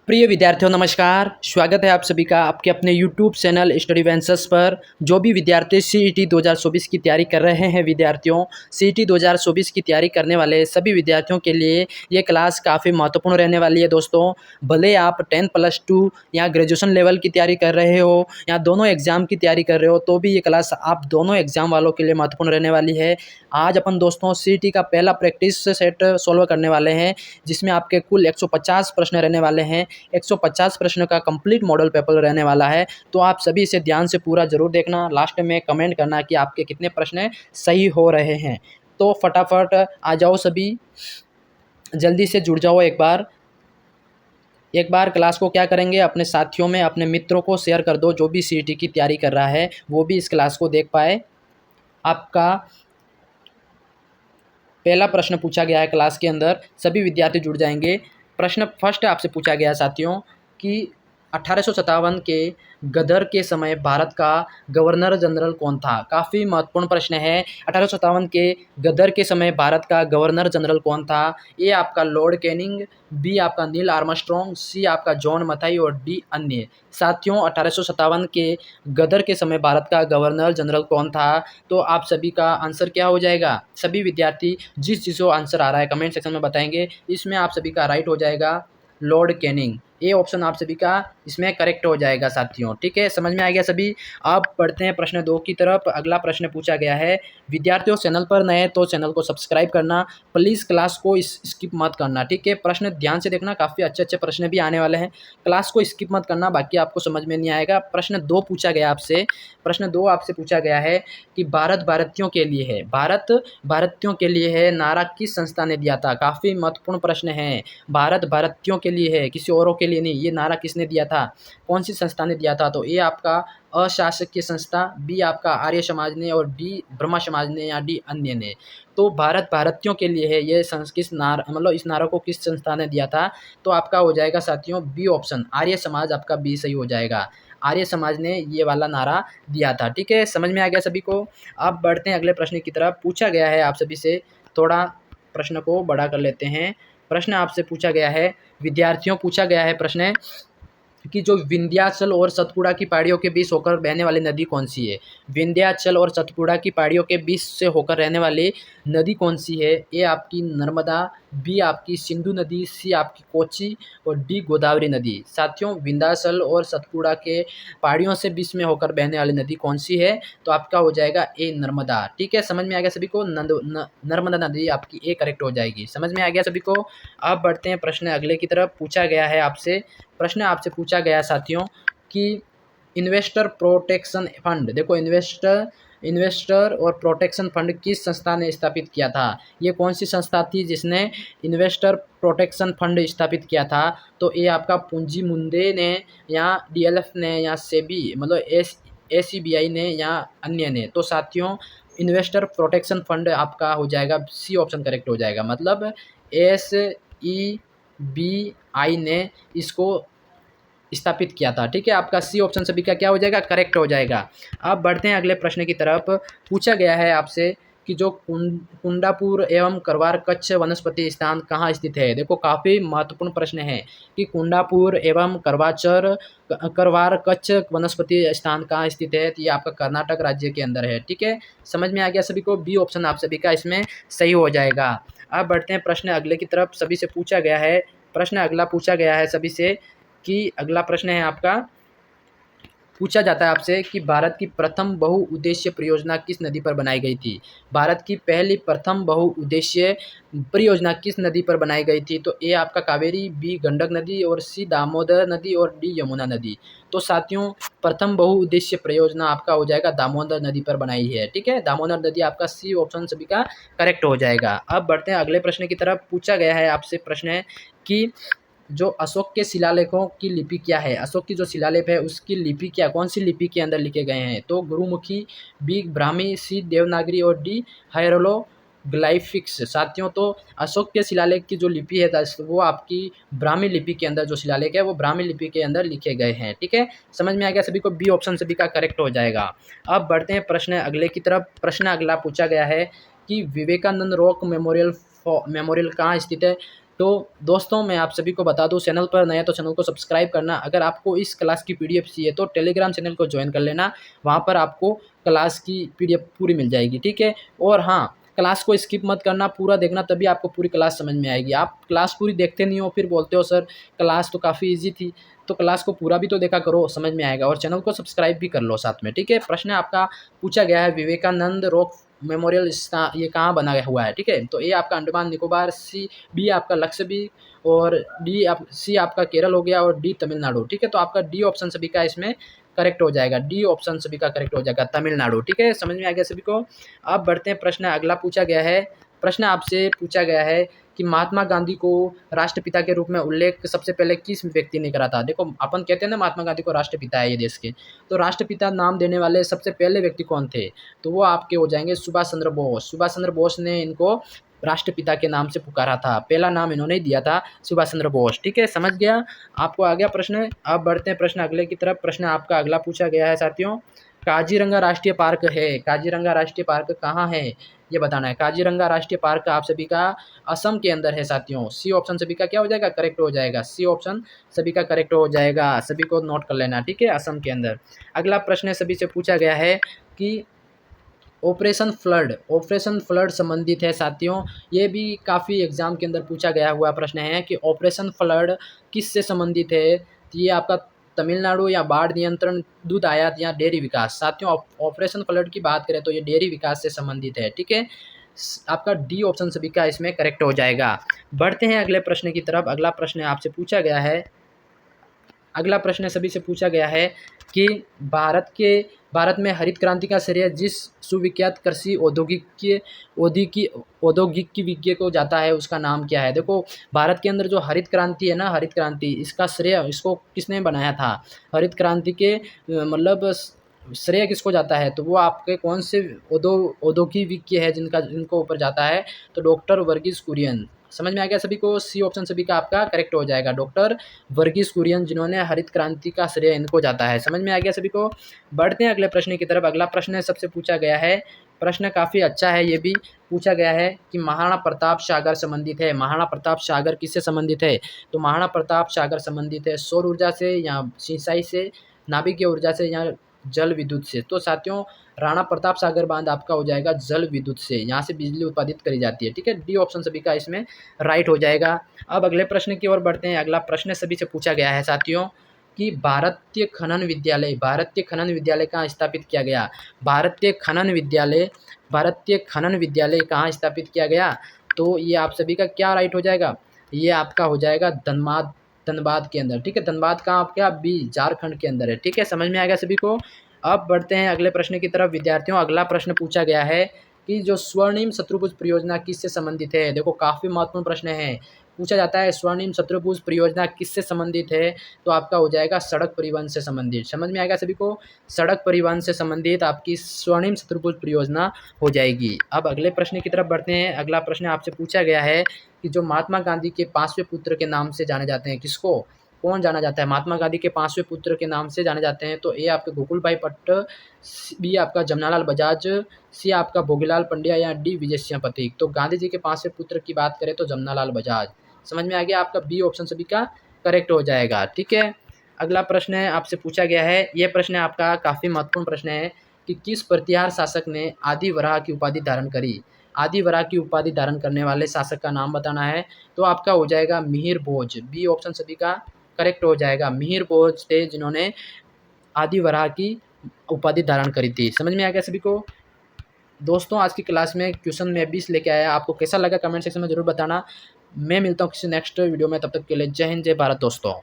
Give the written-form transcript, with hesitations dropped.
प्रिय विद्यार्थियों नमस्कार। स्वागत है आप सभी का आपके अपने YouTube चैनल स्टडी वेंचर्स पर। जो भी विद्यार्थी CET 2024 की तैयारी कर रहे हैं विद्यार्थियों, CET 2024 की तैयारी करने वाले सभी विद्यार्थियों के लिए ये क्लास काफ़ी महत्वपूर्ण रहने वाली है दोस्तों। भले आप 10+2 या ग्रेजुएशन लेवल की तैयारी कर रहे हो या दोनों एग्ज़ाम की तैयारी कर रहे हो, तो भी ये क्लास आप दोनों एग्ज़ाम वालों के लिए महत्वपूर्ण रहने वाली है। आज अपन दोस्तों CET का पहला प्रैक्टिस सेट सॉल्व करने वाले हैं, जिसमें आपके कुल 150 प्रश्न रहने वाले हैं। 150 प्रश्न का कंप्लीट मॉडल पेपर रहने वाला है। तो आप सभी इसे ध्यान से पूरा ज़रूर देखना। लास्ट में कमेंट करना कि आपके कितने प्रश्न सही हो रहे हैं। तो फटाफट आ जाओ सभी, जल्दी से जुड़ जाओ। एक बार क्लास को क्या करेंगे, अपने साथियों में अपने मित्रों को शेयर कर दो। जो भी CET की तैयारी कर रहा है वो भी इस क्लास को देख पाए। आपका पहला प्रश्न पूछा गया है क्लास के अंदर, सभी विद्यार्थी जुड़ जाएंगे। प्रश्न फर्स्ट आपसे पूछा गया है साथियों कि 1857 के गदर के समय भारत का गवर्नर जनरल कौन था। काफ़ी महत्वपूर्ण प्रश्न है। 1857 के गदर के समय भारत का गवर्नर जनरल कौन था। ए आपका लॉर्ड कैनिंग, बी आपका नील आर्मस्ट्रॉन्ग, सी आपका जॉन मथाई और डी अन्य। साथियों 1857 के गदर के समय भारत का गवर्नर जनरल कौन था। तो आप सभी का आंसर क्या हो जाएगा। सभी विद्यार्थी जिस चीज़ को आंसर आ रहा है कमेंट सेक्शन में बताएंगे। इसमें आप सभी का राइट हो जाएगा लॉर्ड कैनिंग। ये ऑप्शन आप सभी का इसमें करेक्ट हो जाएगा साथियों। ठीक है, समझ में आ गया सभी। अब बढ़ते हैं प्रश्न 2 की तरफ। अगला प्रश्न पूछा गया है, विद्यार्थियों चैनल पर नए तो चैनल को सब्सक्राइब करना, प्लीज़ क्लास को स्किप मत करना। ठीक है, प्रश्न ध्यान से देखना, काफ़ी अच्छे अच्छे प्रश्न भी आने वाले हैं। क्लास को स्किप मत करना, बाकी आपको समझ में नहीं आएगा। प्रश्न 2 पूछा गया आपसे। प्रश्न 2 आपसे पूछा गया है कि भारत भारतीयों के लिए है, भारत भारतीयों के लिए है नारा किस संस्था ने दिया था। काफ़ी महत्वपूर्ण प्रश्न है। भारत भारतीयों के लिए है, किसी औरों के लिए नहीं। ये नारा किसने दिया था, कौन सी संस्था ने दिया था। तो ए आपका अशासकीय संस्था, बी आपका आर्य समाज ने और डी ब्रह्मा समाज ने या डी अन्य ने। तो भारत भारतीयों के लिए है ये किस नारा, मतलब इस नारा को किस संस्था ने दिया था। तो आपका हो जाएगा साथियों बी ऑप्शन, आर्य समाज। आपका बी सही हो जाएगा। आर्य समाज ने ये वाला नारा दिया था। ठीक है, समझ में आ गया सभी को। अब बढ़ते हैं अगले प्रश्न की तरफ। पूछा गया है आप सभी से, थोड़ा प्रश्न को बड़ा कर लेते हैं। प्रश्न आपसे पूछा गया है विद्यार्थियों, पूछा गया है प्रश्न कि जो विंध्याचल और सतपुड़ा की पहाड़ियों के बीच होकर बहने वाली नदी कौन सी है। विंध्याचल और सतपुड़ा की पहाड़ियों के बीच से होकर रहने वाली नदी कौन सी है। ए आपकी नर्मदा, बी आपकी सिंधु नदी, सी आपकी कोची और डी गोदावरी नदी। साथियों विंध्याचल और सतपुड़ा के पहाड़ियों से बीच में होकर बहने वाली नदी कौन सी है। तो आपका हो जाएगा ए नर्मदा। ठीक है, समझ में आ गया सभी को। नर्मदा नदी आपकी ए करेक्ट हो जाएगी। समझ में आ गया सभी को। अब बढ़ते हैं प्रश्न अगले की तरफ। पूछा गया है आपसे, प्रश्न आपसे पूछा गया साथियों कि इन्वेस्टर प्रोटेक्शन फंड, देखो इन्वेस्टर और प्रोटेक्शन फंड किस संस्था ने स्थापित किया था। ये कौन सी संस्था थी जिसने इन्वेस्टर प्रोटेक्शन फंड स्थापित किया था। तो ये आपका पूंजी मुंडे ने या DLF ने या सेबी, मतलब ACBI ने या अन्य ने। तो साथियों इन्वेस्टर प्रोटेक्शन फंड आपका हो जाएगा सी ऑप्शन करेक्ट हो जाएगा। मतलब ACBI ने इसको स्थापित किया था। ठीक है, आपका सी ऑप्शन सभी का क्या हो जाएगा, करेक्ट हो जाएगा। अब बढ़ते हैं अगले प्रश्न की तरफ। पूछा गया है आपसे कि जो कुंडापुर एवं करवार कच्छ वनस्पति स्थान कहाँ स्थित है। देखो काफ़ी महत्वपूर्ण प्रश्न है कि कुंडापुर एवं करवार कच्छ वनस्पति स्थान कहाँ स्थित है। तो ये आपका कर्नाटक राज्य के अंदर है। ठीक है, समझ में आ गया सभी को। बी ऑप्शन आप सभी का इसमें सही हो जाएगा। अब बढ़ते हैं प्रश्न अगले की तरफ। सभी से पूछा गया है प्रश्न, अगला पूछा गया है सभी से कि अगला प्रश्न है आपका, पूछा जाता है आपसे कि भारत की प्रथम बहुउद्देशीय परियोजना किस नदी पर बनाई गई थी। भारत की पहली प्रथम बहुउद्देशीय परियोजना किस नदी पर बनाई गई थी। तो ए आपका कावेरी, बी गंडक नदी और सी दामोदर नदी और डी यमुना नदी। तो साथियों प्रथम बहुउद्देशीय परियोजना आपका हो जाएगा दामोदर नदी पर बनाई है। ठीक है, दामोदर नदी आपका सी ऑप्शन सभी का करेक्ट हो जाएगा। अब बढ़ते हैं अगले प्रश्न की तरफ। पूछा गया है आपसे प्रश्न है कि जो अशोक के शिलालेखों की लिपि क्या है। अशोक की जो शिलालेख है उसकी लिपि क्या, कौन सी लिपि के अंदर लिखे गए हैं। तो गुरुमुखी, बी ब्राह्मी, सी देवनागरी और डी हायरोग्लाइफिक्स। साथियों तो अशोक के शिलालेख की जो लिपि है वो आपकी ब्राह्मी लिपि के अंदर, जो शिलालेख है वो ब्राह्मी लिपि के अंदर लिखे गए हैं। ठीक है, समझ में आ गया सभी को। बी ऑप्शन सभी का करेक्ट हो जाएगा। अब बढ़ते हैं प्रश्न अगले की तरफ। प्रश्न अगला पूछा गया है कि विवेकानंद रॉक मेमोरियल कहाँ स्थित है। तो दोस्तों मैं आप सभी को बता दूं, चैनल पर नया तो चैनल को सब्सक्राइब करना। अगर आपको इस क्लास की पीडीएफ चाहिए तो टेलीग्राम चैनल को ज्वाइन कर लेना, वहाँ पर आपको क्लास की पीडीएफ पूरी मिल जाएगी, ठीक है। और हाँ, क्लास को स्किप मत करना, पूरा देखना, तभी आपको पूरी क्लास समझ में आएगी। आप क्लास पूरी देखते नहीं हो, फिर बोलते हो सर क्लास तो काफ़ी ईजी थी, तो क्लास को पूरा भी तो देखा करो, समझ में आएगा। और चैनल को सब्सक्राइब भी कर लो साथ में, ठीक है। प्रश्न आपका पूछा गया है, विवेकानंद रॉक मेमोरियल ये कहाँ बना हुआ है, ठीक है। तो ए आपका अंडमान निकोबार, सी बी आपका लक्षद्वीप, और सी आपका केरल हो गया, और डी तमिलनाडु, ठीक है। तो आपका डी ऑप्शन सभी का इसमें करेक्ट हो जाएगा, डी ऑप्शन सभी का करेक्ट हो जाएगा, तमिलनाडु, ठीक है। समझ में आ गया सभी को। अब बढ़ते हैं, प्रश्न अगला पूछा गया है। प्रश्न आपसे पूछा गया है कि महात्मा गांधी को राष्ट्रपिता के रूप में उल्लेख सबसे पहले किस व्यक्ति ने करा था। देखो अपन कहते हैं ना महात्मा गांधी को राष्ट्रपिता है ये देश के, तो राष्ट्रपिता नाम देने वाले सबसे पहले व्यक्ति कौन थे, तो वो आपके हो जाएंगे सुभाष चंद्र बोस। सुभाष चंद्र बोस ने इनको राष्ट्रपिता के नाम से पुकारा था, पहला नाम इन्होंने ही दिया था, सुभाष चंद्र बोस, ठीक है। समझ गया, आपको आ गया प्रश्न। अब बढ़ते हैं प्रश्न अगले की तरफ। प्रश्न आपका अगला पूछा गया है साथियों, काजीरंगा राष्ट्रीय पार्क है, काजीरंगा राष्ट्रीय पार्क कहाँ है ये बताना है। काजीरंगा राष्ट्रीय पार्क आप सभी का असम के अंदर है साथियों। सी ऑप्शन सभी का क्या हो जाएगा, करेक्ट हो जाएगा, सी ऑप्शन सभी का करेक्ट हो जाएगा, सभी को नोट कर लेना, ठीक है, असम के अंदर। अगला प्रश्न सभी से पूछा गया है कि ऑपरेशन फ्लड संबंधित है साथियों। ये भी काफ़ी एग्जाम के अंदर पूछा गया हुआ प्रश्न है कि ऑपरेशन फ्लड किससे संबंधित है। तो ये आपका तमिलनाडु या बाढ़ नियंत्रण, दूध आयात या डेयरी विकास। साथियों ऑपरेशन फ्लड की बात करें तो ये डेयरी विकास से संबंधित है, ठीक है। आपका डी ऑप्शन सभी का इसमें करेक्ट हो जाएगा। बढ़ते हैं अगले प्रश्न की तरफ। अगला प्रश्न आपसे पूछा गया है, अगला प्रश्न सभी से पूछा गया है कि भारत में हरित क्रांति का श्रेय जिस सुविख्यात कृषि औद्योगिक विज्ञ को जाता है उसका नाम क्या है। देखो भारत के अंदर जो हरित क्रांति है ना, हरित क्रांति, इसका श्रेय इसको किसने बनाया था, हरित क्रांति के मतलब श्रेय किसको जाता है, तो वो आपके कौन से औद्योगिक विज्ञ है जिनको ऊपर जाता है, तो डॉक्टर वर्गीस कुरियन। समझ में आ गया सभी को, सी ऑप्शन सभी का आपका करेक्ट हो जाएगा, डॉक्टर वर्गीस कुरियन, जिन्होंने हरित क्रांति का श्रेय इनको जाता है। समझ में आ गया सभी को। बढ़ते हैं अगले प्रश्न की तरफ। अगला प्रश्न सबसे पूछा गया है, प्रश्न काफ़ी अच्छा है, ये भी पूछा गया है कि महाराणा प्रताप सागर संबंधित है। महाराणा प्रताप सागर किससे संबंधित है, तो महाराणा प्रताप सागर संबंधित है सौर ऊर्जा से या सिंचाई से, नाभिकीय ऊर्जा से या जल विद्युत से। तो साथियों राणा प्रताप सागर बांध आपका हो जाएगा जल विद्युत से, यहाँ से बिजली उत्पादित करी जाती है, ठीक है। डी ऑप्शन सभी का इसमें राइट हो जाएगा। अब अगले प्रश्न की ओर बढ़ते हैं। अगला प्रश्न सभी से पूछा गया है साथियों कि भारतीय खनन विद्यालय कहाँ स्थापित किया गया। भारतीय खनन विद्यालय कहाँ स्थापित किया गया, तो ये आप सभी का क्या राइट हो जाएगा, ये आपका हो जाएगा धनबाद के अंदर, ठीक है। धनबाद कहाँ आपका, बी झारखंड के अंदर है, ठीक है। समझ में आ गया सभी को। अब बढ़ते हैं अगले प्रश्न की तरफ विद्यार्थियों। अगला प्रश्न पूछा गया है कि जो स्वर्णिम शत्रुभुज परियोजना किससे संबंधित है। देखो काफ़ी महत्वपूर्ण प्रश्न है, पूछा जाता है स्वर्णिम शत्रुभुज परियोजना किससे संबंधित है, तो आपका हो जाएगा सड़क परिवहन से संबंधित। समझ में आएगा सभी को, सड़क परिवहन से संबंधित आपकी स्वर्णिम शत्रुभुज परियोजना हो जाएगी। अब अगले प्रश्न की तरफ बढ़ते हैं। अगला प्रश्न आपसे पूछा गया है कि जो महात्मा गांधी के 5वें पुत्र के नाम से जाने जाते हैं, किसको, कौन जाना जाता है, महात्मा गांधी के 5वें पुत्र के नाम से जाने जाते हैं, तो ए आपके गोकुल भाई भट्ट, बी आपका जमनालाल बजाज, सी आपका भोगीलाल पंड्या या डी विजय सिंह पथिक। तो गांधी जी के 5वें पुत्र की बात करें तो जमनालाल बजाज। समझ में आ गया, आपका बी ऑप्शन सभी का करेक्ट हो जाएगा, ठीक है। अगला प्रश्न है आपसे पूछा गया है, यह प्रश्न आपका काफ़ी महत्वपूर्ण प्रश्न है कि किस प्रतिहार शासक ने आदि वराह की उपाधि धारण करी। आदि वराह की उपाधि धारण करने वाले शासक का नाम बताना है, तो आपका हो जाएगा मिहिर भोज, बी ऑप्शन सभी का करेक्ट हो जाएगा। मिहिर भोज थे जिन्होंने आदि वराह की उपाधि धारण करी थी। समझ में आ गया सभी को। दोस्तों आज की क्लास में क्वेश्चन मैं 20 लेके आया, आपको कैसा लगा कमेंट सेक्शन में जरूर बताना। मैं मिलता हूँ किसी नेक्स्ट वीडियो में, तब तक के लिए जय हिंद जय भारत दोस्तों।